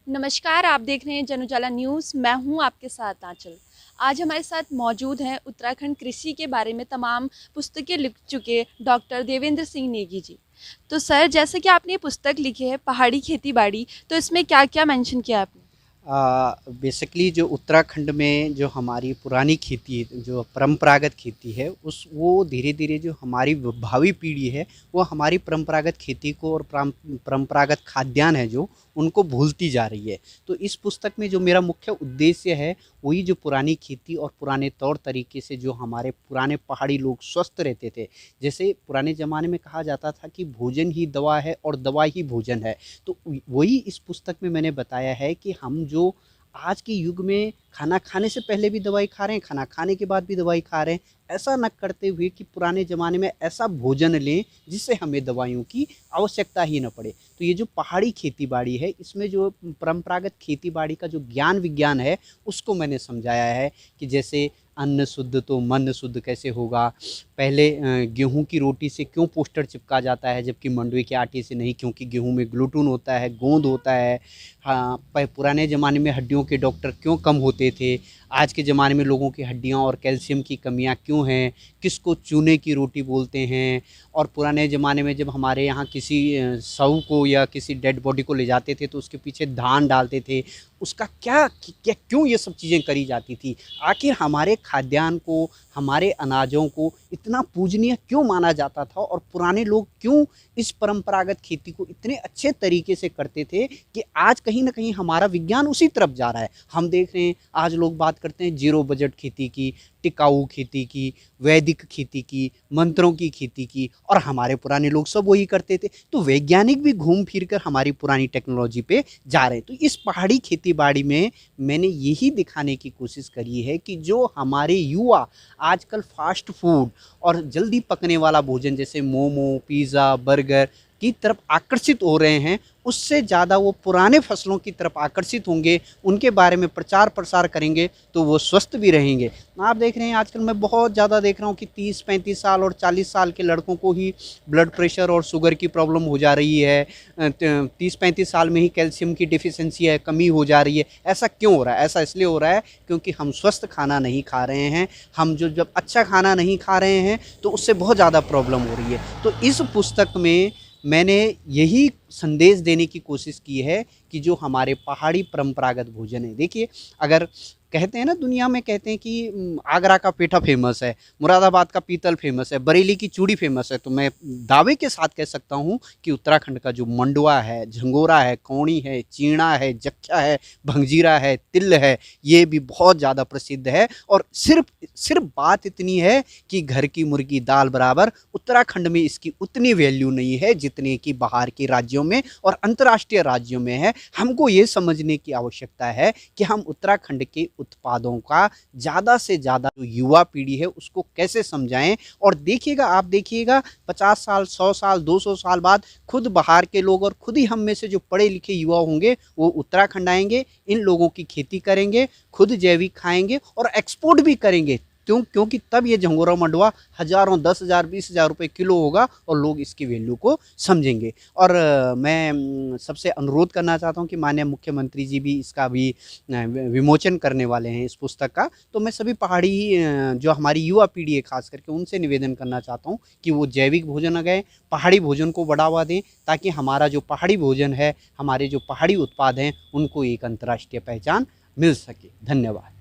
नमस्कार, आप देख रहे हैं जन उजाला न्यूज़। मैं हूं आपके साथ आंचल। आज हमारे साथ मौजूद हैं उत्तराखंड कृषि के बारे में तमाम पुस्तकें लिख चुके डॉक्टर देवेंद्र सिंह नेगी जी। तो सर, जैसे कि आपने ये पुस्तक लिखी है पहाड़ी खेती बाड़ी, तो इसमें क्या क्या मेंशन किया आपने? बेसिकली जो उत्तराखंड में जो हमारी पुरानी खेती है, जो परंपरागत खेती है, उस वो धीरे धीरे जो हमारी भावी पीढ़ी है वो हमारी परंपरागत खेती को और परंपरागत खाद्यान्न है जो उनको भूलती जा रही है। तो इस पुस्तक में जो मेरा मुख्य उद्देश्य है वही जो पुरानी खेती और पुराने तौर तरीके से जो हमारे पुराने पहाड़ी लोग स्वस्थ रहते थे। जैसे पुराने ज़माने में कहा जाता था कि भोजन ही दवा है और दवा ही भोजन है। तो वही इस पुस्तक में मैंने बताया है कि हम जो आज के युग में खाना खाने से पहले भी दवाई खा रहे हैं, खाना खाने के बाद भी दवाई खा रहे हैं, ऐसा न करते हुए कि पुराने ज़माने में ऐसा भोजन लें जिससे हमें दवाइयों की आवश्यकता ही न पड़े। तो ये जो पहाड़ी खेती बाड़ी है, इसमें जो परंपरागत खेती बाड़ी का जो ज्ञान विज्ञान है उसको मैंने समझाया है कि जैसे अन्न शुद्ध तो मन शुद्ध कैसे होगा। पहले गेहूं की रोटी से क्यों पोस्टर चिपका जाता है जबकि मंडुवे के आटे से नहीं, क्योंकि गेहूं में ग्लूटेन होता है, गोंद होता है। हाँ, पुराने ज़माने में हड्डियों के डॉक्टर क्यों कम होते थे, आज के ज़माने में लोगों की हड्डियाँ और कैल्शियम की कमियाँ क्यों हैं, किसको चूने की रोटी बोलते हैं। और पुराने ज़माने में जब हमारे यहाँ किसी शव को या किसी डेड बॉडी को ले जाते थे तो उसके पीछे धान डालते थे, उसका क्या क्यों ये सब चीज़ें करी जाती थी। आखिर हमारे खाद्यान्न को, हमारे अनाजों को इतना पूजनीय क्यों माना जाता था और पुराने लोग क्यों इस परंपरागत खेती को इतने अच्छे तरीके से करते थे कि आज कहीं ना कहीं हमारा विज्ञान उसी तरफ जा रहा है। हम देख रहे हैं आज लोग बात करते हैं जीरो बजट खेती की, टिकाऊ खेती की, वैदिक खेती की, मंत्रों की खेती की, और हमारे पुराने लोग सब वही करते थे। तो वैज्ञानिक भी घूम फिर कर हमारी पुरानी टेक्नोलॉजी पे जा रहे हैं। तो इस पहाड़ी खेती बाड़ी में मैंने यही दिखाने की कोशिश करी है कि जो हमारे युवा आजकल फास्ट फूड और जल्दी पकने वाला भोजन जैसे मोमो, पिज़्ज़ा, बर्गर की तरफ आकर्षित हो रहे हैं, उससे ज़्यादा वो पुराने फसलों की तरफ आकर्षित होंगे, उनके बारे में प्रचार प्रसार करेंगे तो वो स्वस्थ भी रहेंगे। आप देख रहे हैं आजकल मैं बहुत ज़्यादा देख रहा हूँ कि 30-35 साल और 40 साल के लड़कों को ही ब्लड प्रेशर और शुगर की प्रॉब्लम हो जा रही है। 30-35 साल में ही कैल्शियम की डिफिशेंसी है, कमी हो जा रही है। ऐसा क्यों हो रहा है? ऐसा इसलिए हो रहा है क्योंकि हम स्वस्थ खाना नहीं खा रहे हैं। हम जब अच्छा खाना नहीं खा रहे हैं तो उससे बहुत ज़्यादा प्रॉब्लम हो रही है। तो इस पुस्तक में मैंने यही संदेश देने की कोशिश की है कि जो हमारे पहाड़ी परंपरागत भोजन है, देखिए अगर कहते हैं ना, दुनिया में कहते हैं कि आगरा का पेठा फेमस है, मुरादाबाद का पीतल फेमस है, बरेली की चूड़ी फेमस है, तो मैं दावे के साथ कह सकता हूँ कि उत्तराखंड का जो मंडुआ है, झंगोरा है, कौड़ी है, चीणा है, जख्या है, भंगजीरा है, तिल है, ये भी बहुत ज़्यादा प्रसिद्ध है। और सिर्फ बात इतनी है कि घर की मुर्गी दाल बराबर, उत्तराखंड में इसकी उतनी वैल्यू नहीं है जितने कि बाहर के राज्यों में और अंतर्राष्ट्रीय राज्यों में है। हमको ये समझने की आवश्यकता है कि हम उत्तराखंड के उत्पादों का ज़्यादा से ज़्यादा जो युवा पीढ़ी है उसको कैसे समझाएं। और देखिएगा, आप देखिएगा 50 साल, 100 साल, 200 साल बाद खुद बाहर के लोग और खुद ही हम में से जो पढ़े लिखे युवा होंगे वो उत्तराखंड आएंगे, इन लोगों की खेती करेंगे, खुद जैविक खाएंगे और एक्सपोर्ट भी करेंगे। क्योंकि तब ये झंगोरा मंडुआ हज़ारों, 10,000, 20,000 रुपये किलो होगा और लोग इसकी वैल्यू को समझेंगे। और मैं सबसे अनुरोध करना चाहता हूँ कि माननीय मुख्यमंत्री जी भी इसका भी विमोचन करने वाले हैं इस पुस्तक का। तो मैं सभी पहाड़ी जो हमारी युवा पीढ़ी है खास करके उनसे निवेदन करना चाहता हूँ कि वो जैविक भोजन लगाएं, पहाड़ी भोजन को बढ़ावा दें, ताकि हमारा जो पहाड़ी भोजन है, हमारे जो पहाड़ी उत्पाद हैं, उनको एक अंतर्राष्ट्रीय पहचान मिल सके। धन्यवाद।